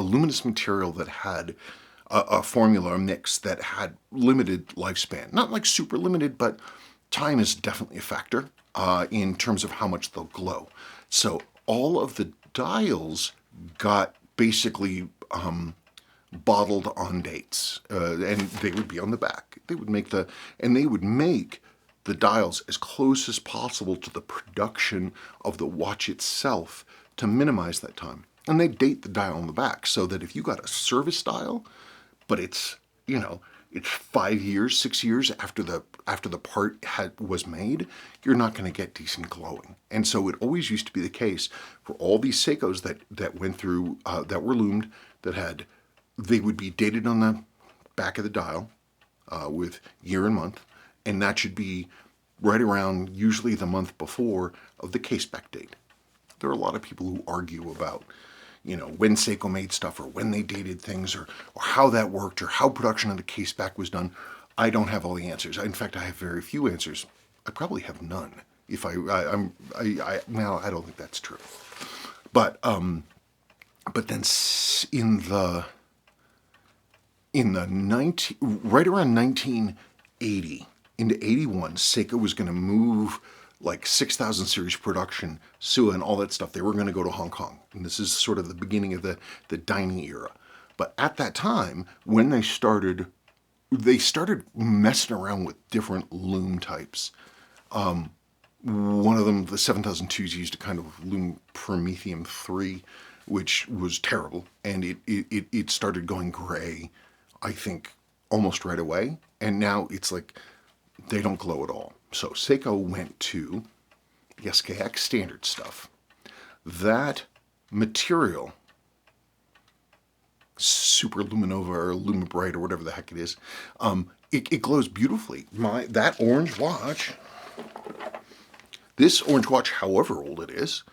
S1: luminous material that had a formula, a mix that had limited lifespan. Not like super limited, but time is definitely a factor in terms of how much they'll glow. So all of the dials got basically bottled on dates, and they would be on the back. They would make the dials as close as possible to the production of the watch itself to minimize that time. And they date the dial on the back so that if you got a service dial, but it's, it's 5 years, 6 years after the part was made, you're not going to get decent glowing. And so it always used to be the case for all these Seikos that went through, that were loomed, they would be dated on the back of the dial with year and month, and that should be right around usually the month before of the case back date. There are a lot of people who argue about, when Seiko made stuff or when they dated things or how that worked or how production of the case back was done. I don't have all the answers. In fact, I have very few answers. I probably have none. Well, I don't think that's true. But then right around 1980 into 81, Seiko was going to move like 6,000 series production, Sua and all that stuff. They were going to go to Hong Kong. And this is sort of the beginning of the dining era. But at that time, when they started messing around with different loom types. One of them, the 7002s, used a kind of loom Promethium 3, which was terrible. And it started going gray, I think, almost right away. And now it's like they don't glow at all. So Seiko went to the SKX standard stuff. That material, Super Luminova or Lumibright or whatever the heck it is, it glows beautifully. That orange watch, this orange watch, however old it is,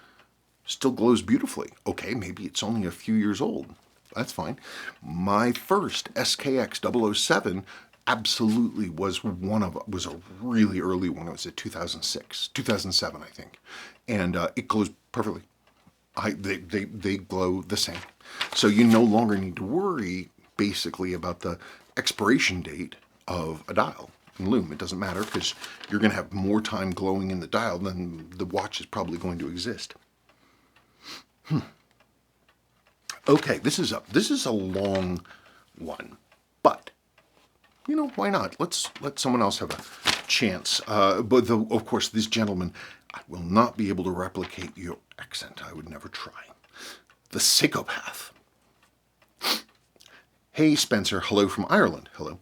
S1: still glows beautifully. Okay, maybe it's only a few years old. That's fine. My first SKX 007 absolutely was a really early one. It was a 2007, I think. And it glows perfectly. They glow the same. So you no longer need to worry, basically, about the expiration date of a dial and loom. It doesn't matter because you're going to have more time glowing in the dial than the watch is probably going to exist. Okay, this is a long one, but why not? Let's let someone else have a chance. But of course, this gentleman, I will not be able to replicate your accent. I would never try. The Psychopath. Hey, Spencer. Hello from Ireland. Hello.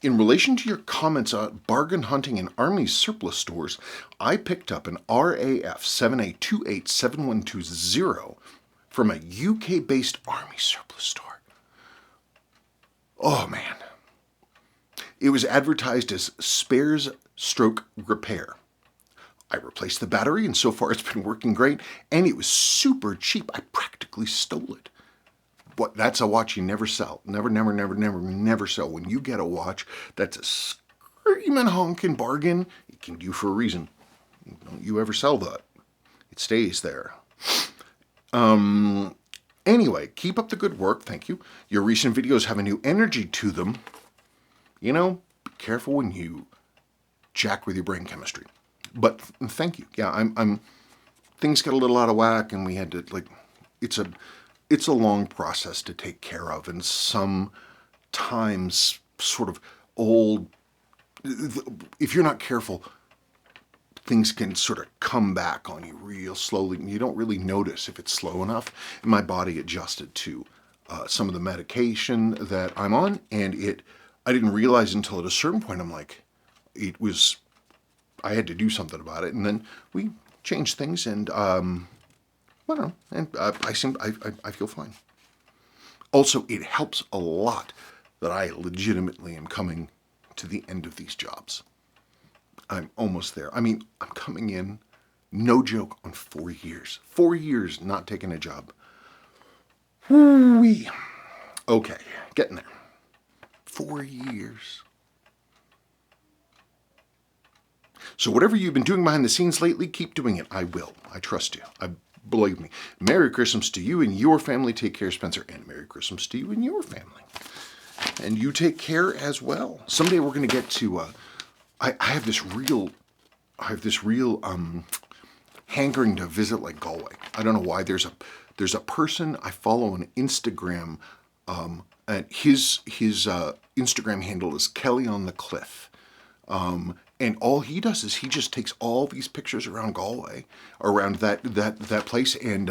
S1: In relation to your comments on bargain hunting in Army surplus stores, I picked up an RAF 7A287120 from a UK-based Army surplus store. Oh, man. It was advertised as spares stroke repair. I replaced the battery, and so far it's been working great, and it was super cheap. I practically stole it. But that's a watch you never sell. Never sell. When you get a watch that's a screaming honking bargain, it can do for a reason. Don't you ever sell that. It stays there. Anyway, keep up the good work. Thank you. Your recent videos have a new energy to them. Be careful when you jack with your brain chemistry. But thank you. Yeah, I'm things get a little out of whack, and we had to it's a long process to take care of, and sometimes sort of old. If you're not careful, things can sort of come back on you real slowly, and you don't really notice if it's slow enough. And my body adjusted to some of the medication that I'm on, and I didn't realize until at a certain point I had to do something about it, and then we changed things, and I don't know, and I feel fine. Also, it helps a lot that I legitimately am coming to the end of these jobs. I'm almost there. I mean, I'm coming in, no joke, on 4 years. 4 years not taking a job. Whoo-wee. Okay, getting there. 4 years. So whatever you've been doing behind the scenes lately, keep doing it. I will. I trust you. Believe me. Merry Christmas to you and your family. Take care, Spencer. And Merry Christmas to you and your family. And you take care as well. Someday we're going to get to, I have this real hankering to visit like Galway. I don't know why. There's a person I follow on Instagram, and his Instagram handle is Kelly on the Cliff. And all he does is he just takes all these pictures around Galway, around that place, and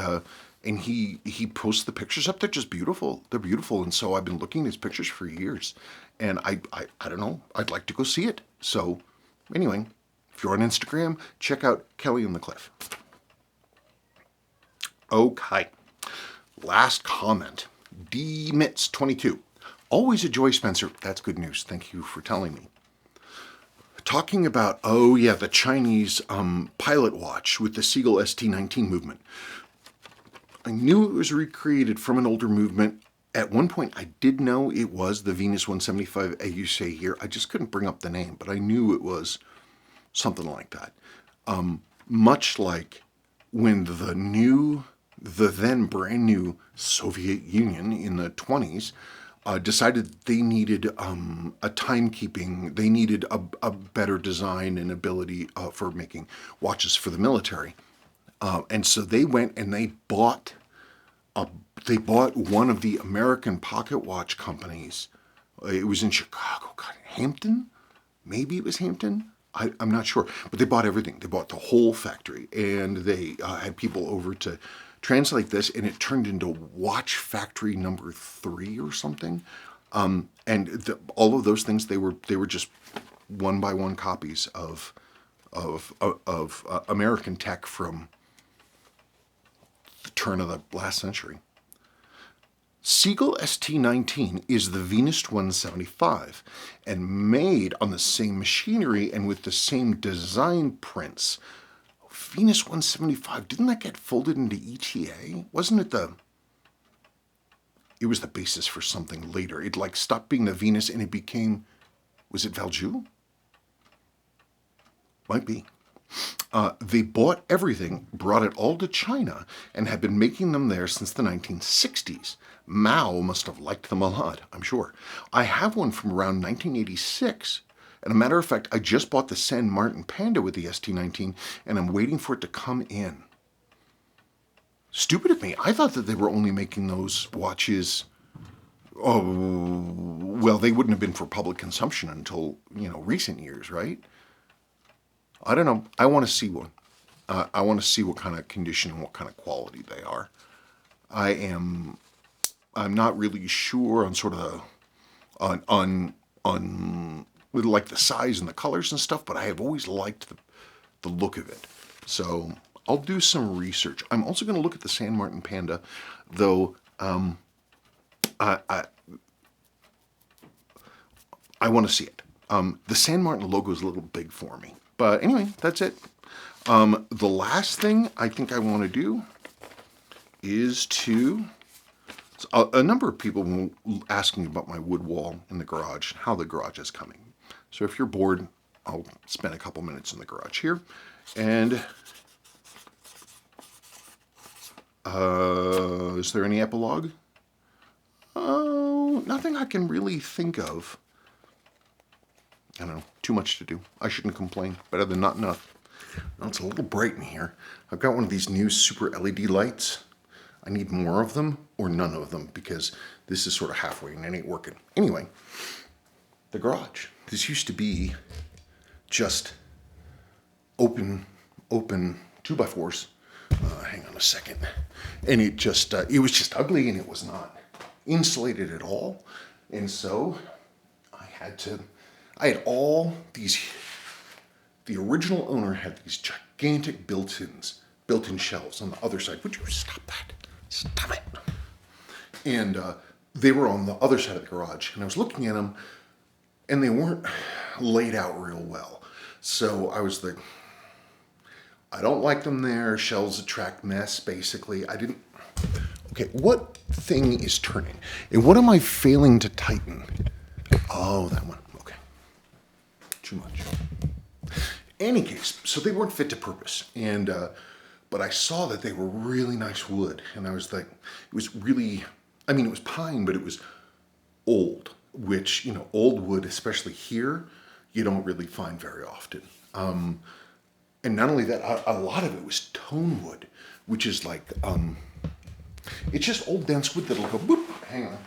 S1: he posts the pictures up. They're just beautiful. They're beautiful. And so I've been looking at his pictures for years, and I don't know. I'd like to go see it. So anyway, if you're on Instagram, check out Kelly on the Cliff. Okay. Last comment. DMitz22. Always a joy, Spencer. That's good news. Thank you for telling me. Talking about, oh yeah, the Chinese pilot watch with the Seiko ST19 movement. I knew it was recreated from an older movement. At one point, I did know it was the Venus 175, as you say here. I just couldn't bring up the name, but I knew it was something like that. Much like when the then brand new Soviet Union in the 20s decided they needed a timekeeping, they needed a better design and ability for making watches for the military. And so they went and they bought one of the American pocket watch companies. It was in Chicago, God, Hampton? Maybe it was Hampton? I'm not sure. But they bought everything. They bought the whole factory, and they had people over to translate this, and it turned into Watch Factory number 3 or something. And all of those things, they were just one by one copies of American tech from the turn of the last century. Seiko ST19 is the Venus 175 and made on the same machinery and with the same design prints. Venus 175, didn't that get folded into ETA? Wasn't it it was the basis for something later. It like stopped being the Venus and it became, was it Valjoux? Might be. They bought everything, brought it all to China, and have been making them there since the 1960s. Mao must have liked them a lot, I'm sure. I have one from around 1986. And a matter of fact, I just bought the San Martin Panda with the ST19, and I'm waiting for it to come in. Stupid of me. I thought that they were only making those watches, oh, well, they wouldn't have been for public consumption until, recent years, right? I don't know. I want to see one. I want to see what kind of condition and what kind of quality they are. I'm not really sure on sort of on with like the size and the colors and stuff, but I have always liked the look of it. So I'll do some research. I'm also going to look at the San Martin Panda, though. I want to see it. The San Martin logo is a little big for me. But anyway, that's it. The last thing I think I want to do is a number of people were asking about my wood wall in the garage, how the garage is coming. So if you're bored, I'll spend a couple minutes in the garage here. And is there any epilogue? Oh, nothing I can really think of. I don't know, too much to do. I shouldn't complain. Better than not enough. Well, it's a little bright in here. I've got one of these new super LED lights. I need more of them or none of them because this is sort of halfway and it ain't working. Anyway, the garage. This used to be just open 2x4s. Hang on a second. And it was just ugly and it was not insulated at all. And so I had all these, the original owner had these gigantic built-in shelves on the other side. Would you stop that? Stop it. And they were on the other side of the garage. And I was looking at them, and they weren't laid out real well. So I was like, I don't like them there. Shelves attract mess, basically. Okay, Okay, what thing is turning? And what am I failing to tighten? Oh, that one. Okay. Too much. Any case, so they weren't fit to purpose. And, but I saw that they were really nice wood. And I was like, it was really, I mean, it was pine, but it was old, which, you know, old wood, especially here, you don't really find very often. And not only that, a lot of it was tone wood, which is like, it's just old dense wood that'll go boop. Hang on.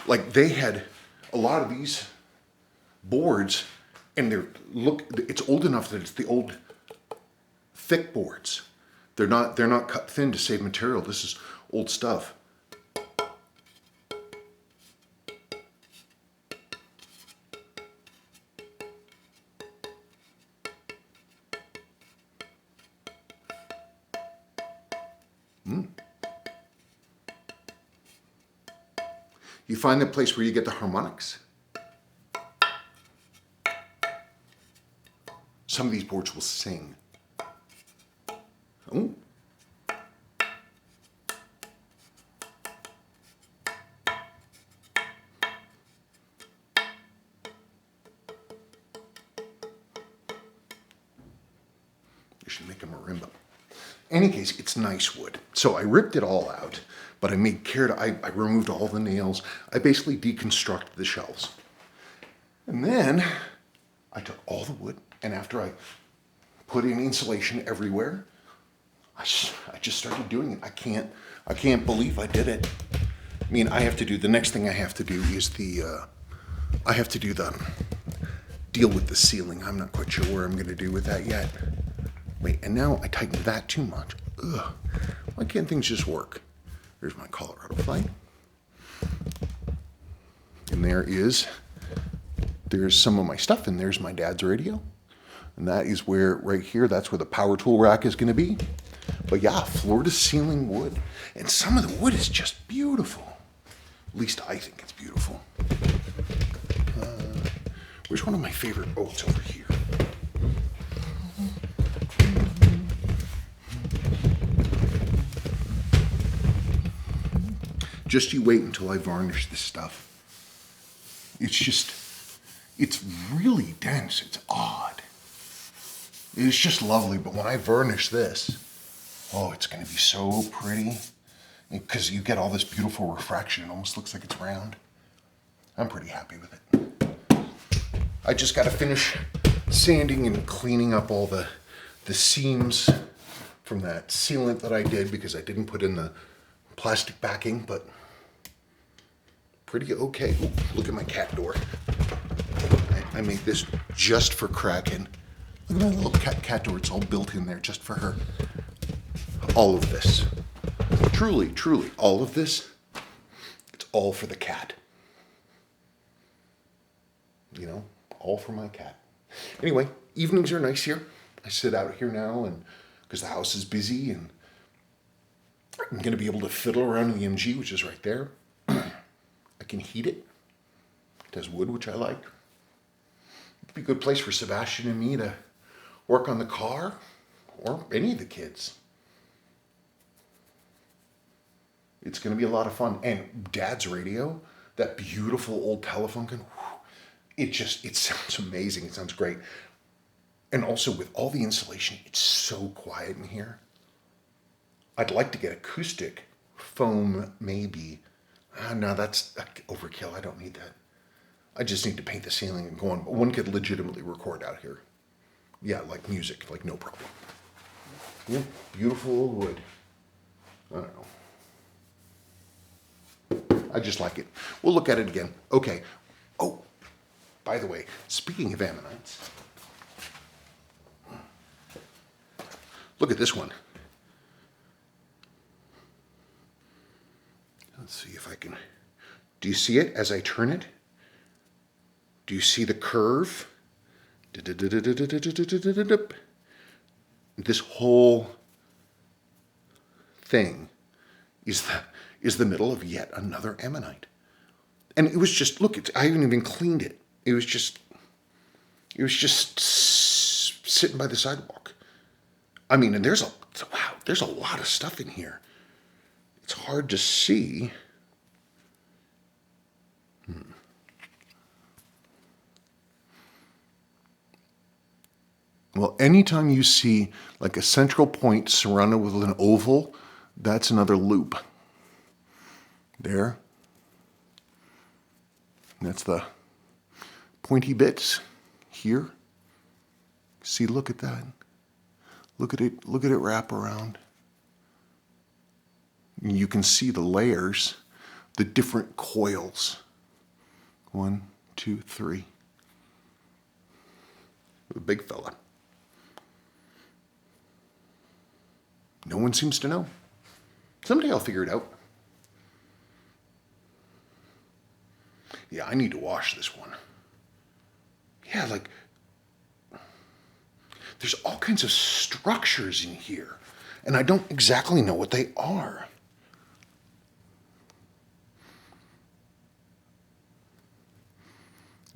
S1: Like they had a lot of these boards, and it's old enough that it's the old thick boards. They're not cut thin to save material. This is old stuff. You find the place where you get the harmonics. Some of these boards will sing. Ooh. You should make a marimba. In any case, it's nice wood. So I ripped it all out, but I made care to, I removed all the nails. I basically deconstructed the shelves. And then I took all the wood, and after I put in insulation everywhere, I just started doing it. I can't believe I did it. I mean, the next thing I have to do is I have to do the deal with the ceiling. I'm not quite sure where I'm gonna do with that yet. Wait, and now I tightened that too much. Ugh, why can't things just work? Here's my Colorado flag. And there's some of my stuff, and there's my dad's radio. And that is where, right here, that's where the power tool rack is gonna be. But yeah, floor to ceiling wood. And some of the wood is just beautiful. At least I think it's beautiful. Where's one of my favorite oats over here? Just you wait until I varnish this stuff. It's really dense. It's odd. It's just lovely, but when I varnish this, oh, it's gonna be so pretty. Because you get all this beautiful refraction. It almost looks like it's round. I'm pretty happy with it. I just gotta finish sanding and cleaning up all the seams from that sealant that I did because I didn't put in the plastic backing, but pretty okay. Ooh, look at my cat door. I made this just for Kraken. Look at my little cat door. It's all built in there just for her. All of this. Truly, truly, all of this, it's all for the cat. You know, all for my cat. Anyway, evenings are nice here. I sit out here now and because the house is busy, and I'm going to be able to fiddle around in the MG, which is right there. I can heat it. It has wood, which I like. It'd be a good place for Sebastian and me to work on the car, or any of the kids. It's going to be a lot of fun. And Dad's radio, that beautiful old Telefunken, it sounds amazing. It sounds great. And also with all the insulation, it's so quiet in here. I'd like to get acoustic foam, maybe. No, that's overkill. I don't need that. I just need to paint the ceiling and go on. But one could legitimately record out here. Yeah, like music, like no problem. Yeah, beautiful old wood. I don't know. I just like it. We'll look at it again. Okay. Oh, by the way, speaking of ammonites, look at this one. Let's see if I can. Do you see it as I turn it? Do you see the curve? This whole thing is the middle of yet another ammonite. And it was just, look, I haven't even cleaned it. It was just sitting by the sidewalk. I mean, and there's a lot of stuff in here. It's hard to see. Well, anytime you see like a central point surrounded with an oval, that's another loop. There. That's the pointy bits here. See, look at that. Look at it wrap around. You can see the layers, the different coils. 1, 2, 3. The big fella. No one seems to know. Someday I'll figure it out. Yeah, I need to wash this one. Yeah, like, there's all kinds of structures in here, and I don't exactly know what they are.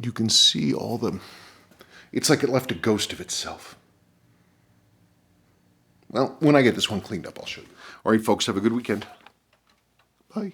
S1: You can see all the... It's like it left a ghost of itself. Well, when I get this one cleaned up, I'll show you. All right, folks, have a good weekend. Bye.